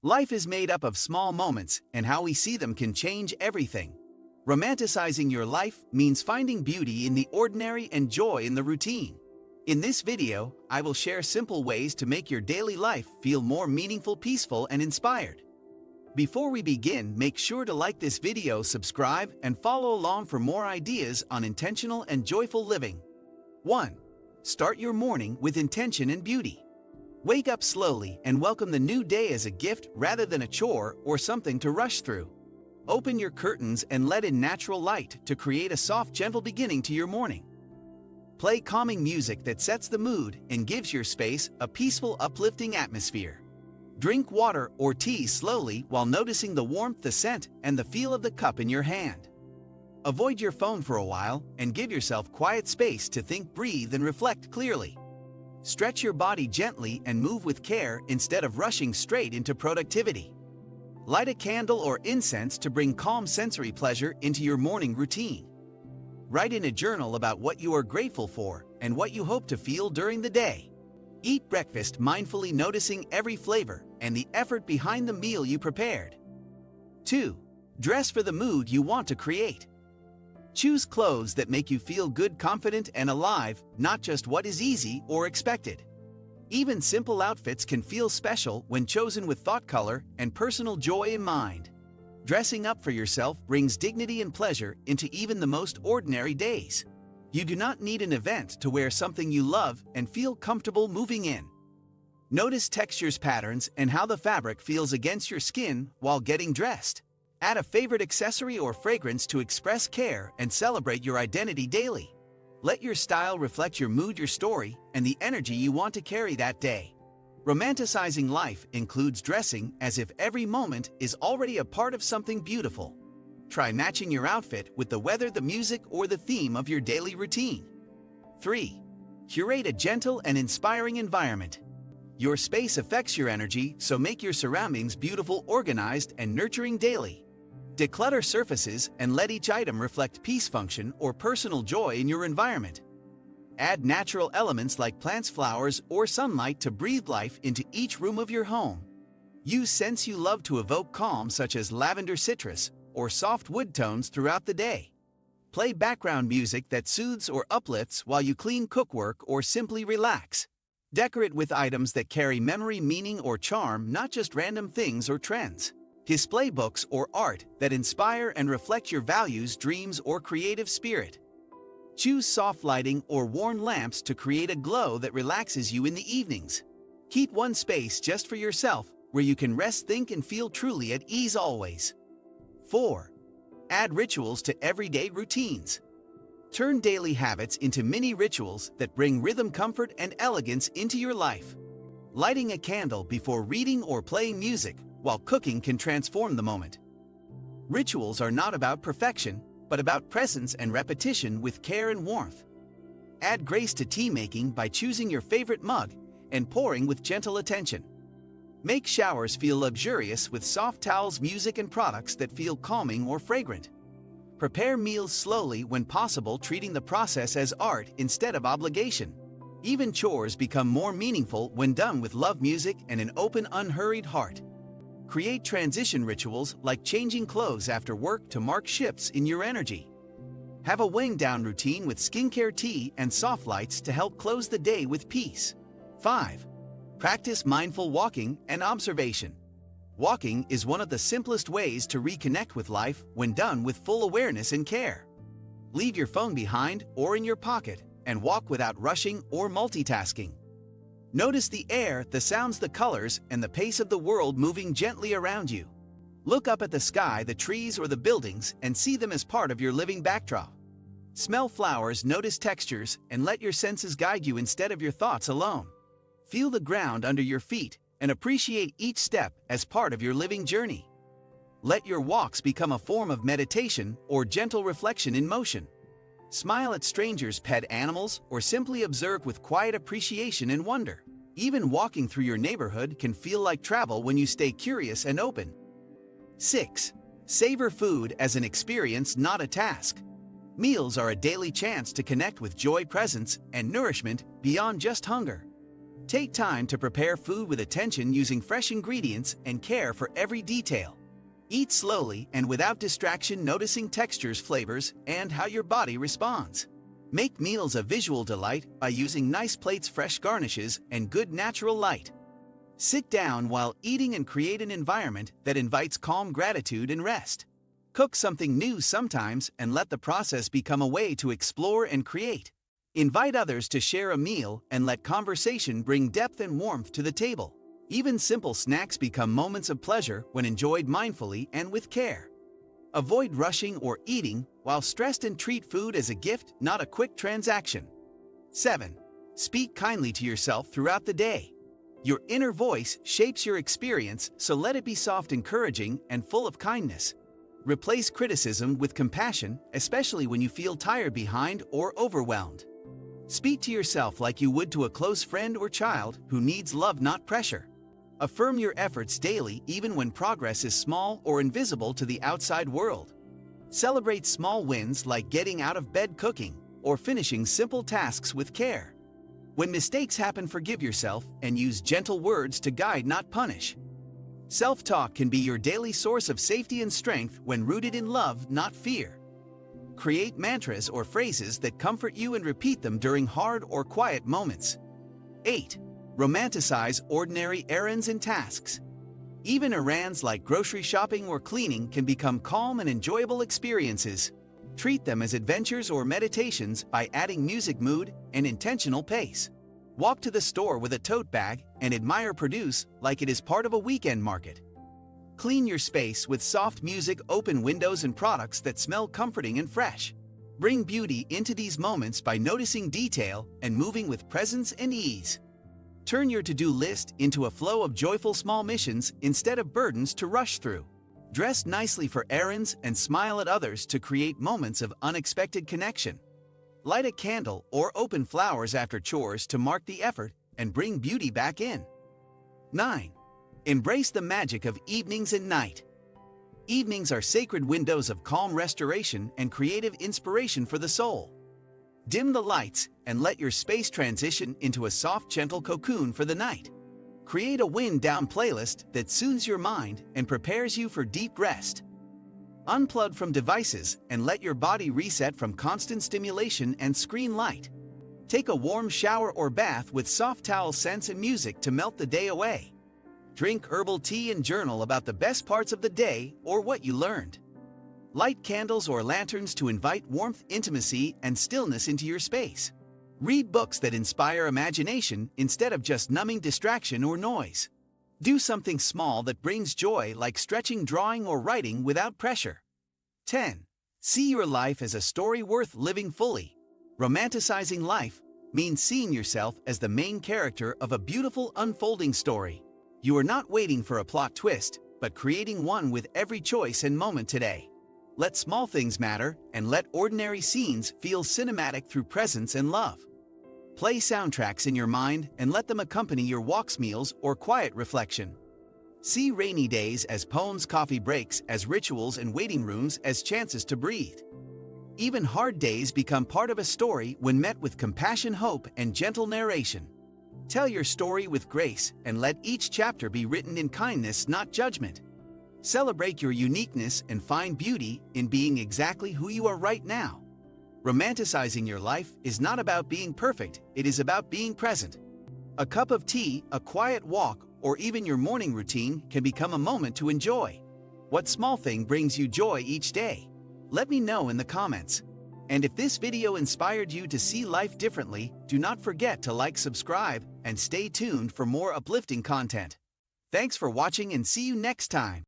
Life is made up of small moments, and how we see them can change everything. Romanticizing your life means finding beauty in the ordinary and joy in the routine. In this video, I will share simple ways to make your daily life feel more meaningful, peaceful, and inspired. Before we begin, make sure to like this video, subscribe, and follow along for more ideas on intentional and joyful living. 1. Start your morning with intention and beauty. Wake up slowly and welcome the new day as a gift rather than a chore or something to rush through. Open your curtains and let in natural light to create a soft, gentle beginning to your morning. Play calming music that sets the mood and gives your space a peaceful, uplifting atmosphere. Drink water or tea slowly while noticing the warmth, the scent, and the feel of the cup in your hand. Avoid your phone for a while and give yourself quiet space to think, breathe, and reflect clearly. Stretch your body gently and move with care instead of rushing straight into productivity. Light a candle or incense to bring calm sensory pleasure into your morning routine. Write in a journal about what you are grateful for and what you hope to feel during the day. Eat breakfast mindfully, noticing every flavor and the effort behind the meal you prepared. 2. Dress for the mood you want to create. Choose clothes that make you feel good, confident, and alive, not just what is easy or expected. Even simple outfits can feel special when chosen with thought, color, and personal joy in mind. Dressing up for yourself brings dignity and pleasure into even the most ordinary days. You do not need an event to wear something you love and feel comfortable moving in. Notice textures, patterns, and how the fabric feels against your skin while getting dressed. Add a favorite accessory or fragrance to express care and celebrate your identity daily. Let your style reflect your mood, your story, and the energy you want to carry that day. Romanticizing life includes dressing as if every moment is already a part of something beautiful. Try matching your outfit with the weather, the music, or the theme of your daily routine. 3. Curate a gentle and inspiring environment. Your space affects your energy, so make your surroundings beautiful, organized, and nurturing daily. Declutter surfaces and let each item reflect peace, function, or personal joy in your environment. Add natural elements like plants, flowers, or sunlight to breathe life into each room of your home. Use scents you love to evoke calm, such as lavender, citrus, or soft wood tones throughout the day. Play background music that soothes or uplifts while you clean, cook, work, or simply relax. Decorate with items that carry memory, meaning, or charm, not just random things or trends. Display books or art that inspire and reflect your values, dreams, or creative spirit. Choose soft lighting or worn lamps to create a glow that relaxes you in the evenings. Keep one space just for yourself where you can rest, think, and feel truly at ease always. 4. Add rituals to everyday routines. Turn daily habits into mini rituals that bring rhythm, comfort, and elegance into your life. Lighting a candle before reading or playing music while cooking can transform the moment. Rituals are not about perfection, but about presence and repetition with care and warmth. Add grace to tea making by choosing your favorite mug and pouring with gentle attention. Make showers feel luxurious with soft towels, music, and products that feel calming or fragrant. Prepare meals slowly when possible, treating the process as art instead of obligation. Even chores become more meaningful when done with love, music, and an open, unhurried heart. Create transition rituals like changing clothes after work to mark shifts in your energy. Have a wind down routine with skincare, tea, and soft lights to help close the day with peace. 5. Practice mindful walking and observation. Walking is one of the simplest ways to reconnect with life when done with full awareness and care. Leave your phone behind or in your pocket and walk without rushing or multitasking. Notice the air, the sounds, the colors, and the pace of the world moving gently around you. Look up at the sky, the trees, or the buildings and see them as part of your living backdrop. Smell flowers, notice textures, and let your senses guide you instead of your thoughts alone. Feel the ground under your feet and appreciate each step as part of your living journey. Let your walks become a form of meditation or gentle reflection in motion. Smile at strangers, pet animals, or simply observe with quiet appreciation and wonder. Even walking through your neighborhood can feel like travel when you stay curious and open. 6. Savor food as an experience, not a task. Meals are a daily chance to connect with joy, presence, and nourishment beyond just hunger. Take time to prepare food with attention using fresh ingredients and care for every detail. Eat slowly and without distraction, noticing textures, flavors, and how your body responds. Make meals a visual delight by using nice plates, fresh garnishes, and good natural light. Sit down while eating and create an environment that invites calm, gratitude, and rest. Cook something new sometimes and let the process become a way to explore and create. Invite others to share a meal and let conversation bring depth and warmth to the table. Even simple snacks become moments of pleasure when enjoyed mindfully and with care. Avoid rushing or eating while stressed and treat food as a gift, not a quick transaction. 7. Speak kindly to yourself throughout the day. Your inner voice shapes your experience, so let it be soft, encouraging, and full of kindness. Replace criticism with compassion, especially when you feel tired, behind, or overwhelmed. Speak to yourself like you would to a close friend or child who needs love, not pressure. Affirm your efforts daily, even when progress is small or invisible to the outside world. Celebrate small wins like getting out of bed, cooking, or finishing simple tasks with care. When mistakes happen, forgive yourself and use gentle words to guide, not punish. Self-talk can be your daily source of safety and strength when rooted in love, not fear. Create mantras or phrases that comfort you and repeat them during hard or quiet moments. 8. Romanticize ordinary errands and tasks. Even errands like grocery shopping or cleaning can become calm and enjoyable experiences. Treat them as adventures or meditations by adding music, mood, and intentional pace. Walk to the store with a tote bag and admire produce like it is part of a weekend market. Clean your space with soft music, open windows, and products that smell comforting and fresh. Bring beauty into these moments by noticing detail and moving with presence and ease. Turn your to-do list into a flow of joyful small missions instead of burdens to rush through. Dress nicely for errands and smile at others to create moments of unexpected connection. Light a candle or open flowers after chores to mark the effort and bring beauty back in. 9. Embrace the magic of evenings and night. Evenings are sacred windows of calm restoration and creative inspiration for the soul. Dim the lights and let your space transition into a soft, gentle cocoon for the night. Create a wind-down playlist that soothes your mind and prepares you for deep rest. Unplug from devices and let your body reset from constant stimulation and screen light. Take a warm shower or bath with soft towel scents and music to melt the day away. Drink herbal tea and journal about the best parts of the day or what you learned. Light candles or lanterns to invite warmth, intimacy, and stillness into your space. Read books that inspire imagination instead of just numbing distraction or noise. Do something small that brings joy, like stretching, drawing, or writing without pressure. 10. See your life as a story worth living fully. Romanticizing life means seeing yourself as the main character of a beautiful, unfolding story. You are not waiting for a plot twist, but creating one with every choice and moment today. Let small things matter and let ordinary scenes feel cinematic through presence and love. Play soundtracks in your mind and let them accompany your walks, meals, or quiet reflection. See rainy days as poems, coffee breaks as rituals, and waiting rooms as chances to breathe. Even hard days become part of a story when met with compassion, hope, and gentle narration. Tell your story with grace and let each chapter be written in kindness, not judgment. Celebrate your uniqueness and find beauty in being exactly who you are right now. Romanticizing your life is not about being perfect, it is about being present. A cup of tea, a quiet walk, or even your morning routine can become a moment to enjoy. What small thing brings you joy each day? Let me know in the comments. And if this video inspired you to see life differently, do not forget to like, subscribe, and stay tuned for more uplifting content. Thanks for watching and see you next time.